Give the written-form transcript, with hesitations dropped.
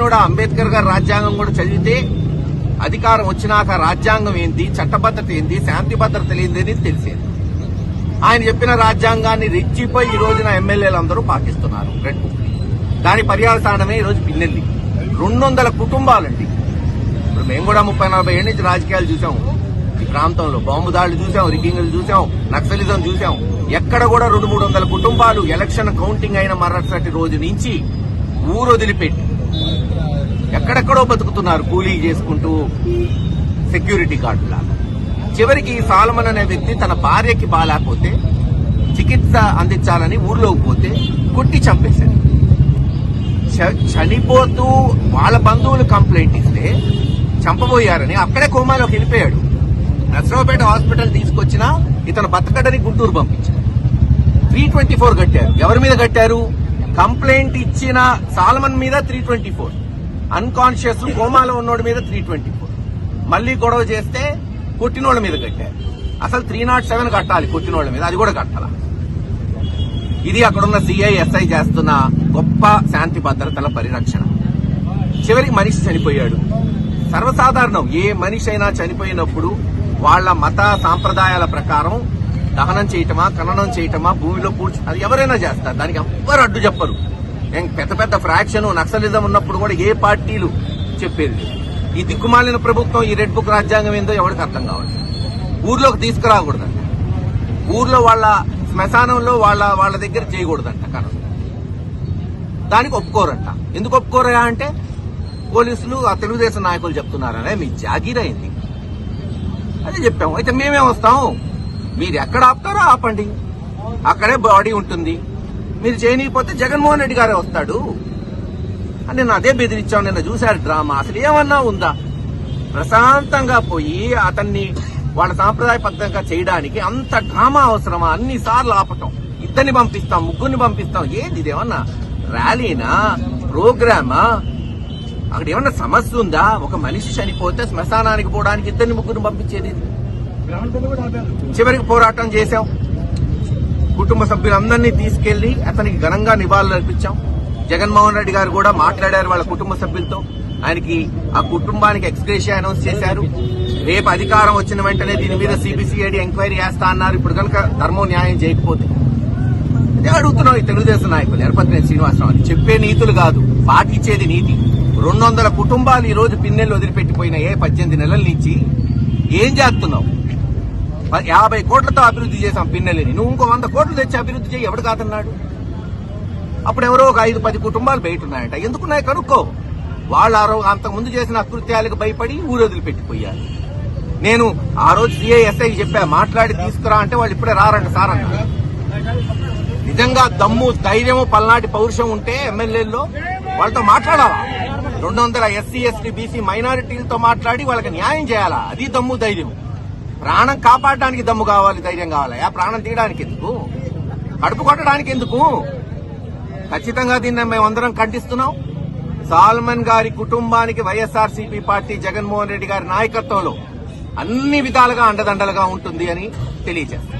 చదివినోడా అంబేద్కర్ గారు రాజ్యాంగం కూడా చదివితే అధికారం వచ్చినాక రాజ్యాంగం ఏంటి, చట్టబద్ధత ఏంటి, శాంతి భద్రతలు ఏంటి అనేది తెలిసేది. ఆయన చెప్పిన రాజ్యాంగాన్ని రెచ్చిపోయి ఈ రోజున ఎమ్మెల్యేలు అందరూ పాటిస్తున్నారు రెడ్ బుక్. దాని పర్యావసానమే ఈ రోజు పిన్నెల్లి 200 కుటుంబాలండి. ఇప్పుడు మేము కూడా 30-40 ఏళ్ళ నుంచి రాజకీయాలు చూసాం. ఈ ప్రాంతంలో బాంబు దాడులు చూసాం, రిగ్గింగ్లు చూసాం, నక్సలిజం చూసాం. ఎక్కడ కూడా 200-300 కుటుంబాలు ఎలక్షన్ కౌంటింగ్ అయిన మరుసటి రోజు నుంచి ఊరు వదిలిపెట్టి ఎక్కడెక్కడో బతుకుతున్నారు, కూలీ చేసుకుంటూ, సెక్యూరిటీ గార్డు లాగా. చివరికి సాలమన్ అనే వ్యక్తి తన భార్యకి బాగాలేకపోతే చికిత్స అందించాలని ఊర్లోకి పోతే కొట్టి చంపేశారు. చనిపోతూ వాళ్ళ బంధువులు కంప్లైంట్ ఇస్తే చంపబోయారని అక్కడే కోమాలోకి వెళ్ళిపోయాడు. నర్సరావుపేట హాస్పిటల్ తీసుకొచ్చినా ఇతను బతకడని గుంటూరు పంపించారు. 324 కట్టారు. ఎవరి మీద కట్టారు? కంప్లైంట్ ఇచ్చిన సాలమన్ మీద 324, అన్కాన్షియస్ కోమాలో ఉన్నోడి మీద 324, మళ్లీ గొడవ చేస్తే కొట్టినోళ్ల మీద కట్టారు. అసలు 307 కట్టాలి కొట్టినోళ్ల మీద, అది కూడా కట్టాల. ఇది అక్కడున్న సిఐ/ఎస్ఐ చేస్తున్న గొప్ప శాంతి భద్రతల పరిరక్షణ. చివరికి మనిషి చనిపోయాడు. సర్వసాధారణం, ఏ మనిషి అయినా చనిపోయినప్పుడు వాళ్ల మత సాంప్రదాయాల ప్రకారం దహనం చేయటమా, ఖననం చేయటమా, భూమిలో పూడ్చి, అది ఎవరైనా చేస్తారు. దానికి ఎవ్వరు అడ్డు చెప్పరు. పెద్ద పెద్ద ఫ్రాక్షన్ నక్సలిజం ఉన్నప్పుడు కూడా ఏ పార్టీలు చెప్పేది. ఈ దిక్కుమాలిన ప్రభుత్వం ఈ రెడ్ బుక్ రాజ్యాంగం ఏందో ఎవరికి అర్థం కావాలి. ఊర్లోకి తీసుకురాకూడదంట, ఊర్లో వాళ్ళ శ్మశానంలో వాళ్ళ దగ్గర చేయకూడదంట ఖననం. దానికి ఒప్పుకోరంట. ఎందుకు ఒప్పుకోరా అంటే పోలీసులు, ఆ తెలుగుదేశం నాయకులు చెప్తున్నారనే మీ జాగీరైంది. అదే చెప్పాము. అయితే మేమే వస్తాం, మీరు ఎక్కడ ఆపుతారో ఆపండి, అక్కడే బాడీ ఉంటుంది. మీరు చేయనీయకపోతే జగన్మోహన్ రెడ్డి గారే వస్తాడు అని నేను అదే బెదిరించాను. నిన్న చూశారు డ్రామా. అసలు ఏమన్నా ఉందా? ప్రశాంతంగా పోయి అతన్ని వాళ్ళ సాంప్రదాయబద్ధంగా చేయడానికి అంత డ్రామా అవసరమా? అన్నిసార్లు ఆపటం, ఇద్దరిని పంపిస్తాం, ముగ్గురిని పంపిస్తాం. ఏది ఇదేమన్నా ర్యాలీనా, ప్రోగ్రామా? అక్కడ ఏమన్నా సమస్య ఉందా? ఒక మనిషి చనిపోతే శ్మశానానికి పోవడానికి ఇద్దరిని ముగ్గురిని పంపించేది. చివరికి పోరాటం చేశాం. కుటుంబ సభ్యులందరినీ తీసుకెళ్లి అతనికి ఘనంగా నివాళులు అర్పించాం. జగన్మోహన్ రెడ్డి గారు కూడా మాట్లాడారు వాళ్ళ కుటుంబ సభ్యులతో. ఆయనకి, ఆ కుటుంబానికి ఎక్స్గ్రేషియా అనౌన్స్ చేశారు. రేపు అధికారం వచ్చిన వెంటనే దీని మీద సిబిసిఐడి ఎంక్వైరీ చేస్తా అన్నారు. ఇప్పుడు కనుక ధర్మం న్యాయం చేయకపోతే అదే అడుగుతున్నాం. ఈ తెలుగుదేశం నాయకులు ఎర్రపతినేని శ్రీనివాసరావు అని చెప్పే నీతులు కాదు, పాటించేది నీతి. 200 కుటుంబాలు ఈ రోజు పిన్నెల్లు వదిలిపెట్టిపోయిన 18 నెలల నుంచి ఏం చేస్తున్నావు? 50 కోట్లతో అభివృద్ధి చేశాం పిన్నెల్లిని. నువ్వు ఇంకో 100 కోట్లు తెచ్చి అభివృద్ధి చేయి, ఎవడు కాదన్నాడు? అప్పుడు ఎవరో ఒక 5-10 కుటుంబాలు బయట ఉన్నాయంట. ఎందుకున్నాయి కనుక్కో. వాళ్ళు అంతకుముందు చేసిన అకృత్యాలకు భయపడి ఊరు వదిలిపెట్టిపోయారు. నేను ఆ రోజు సిఐ/ఎస్ఐ చెప్పా, మాట్లాడి తీసుకురా అంటే వాళ్ళు ఇప్పుడే రారంట సార్ అన్నారు. నిజంగా దమ్ము, ధైర్యము, పల్నాటి పౌరుషం ఉంటే ఎమ్మెల్యేల్లో వాళ్ళతో మాట్లాడాలా. 200 SC, ST, BC మైనారిటీలతో మాట్లాడి వాళ్ళకి న్యాయం చేయాలా. అది దమ్ము, ధైర్యం. ప్రాణం కాపాడడానికి దమ్ము కావాలి, ధైర్యం కావాలి. ఆ ప్రాణం తీయడానికి ఎందుకు? కడుపు కొట్టడానికి ఎందుకు? ఖచ్చితంగా దీన్ని మేమందరం ఖండిస్తున్నాం. సాల్మన్ గారి కుటుంబానికి వైఎస్ఆర్సీపీ పార్టీ, జగన్మోహన్ రెడ్డి గారి నాయకత్వంలో అన్ని విధాలుగా అండదండలుగా ఉంటుంది అని తెలియజేస్తాం.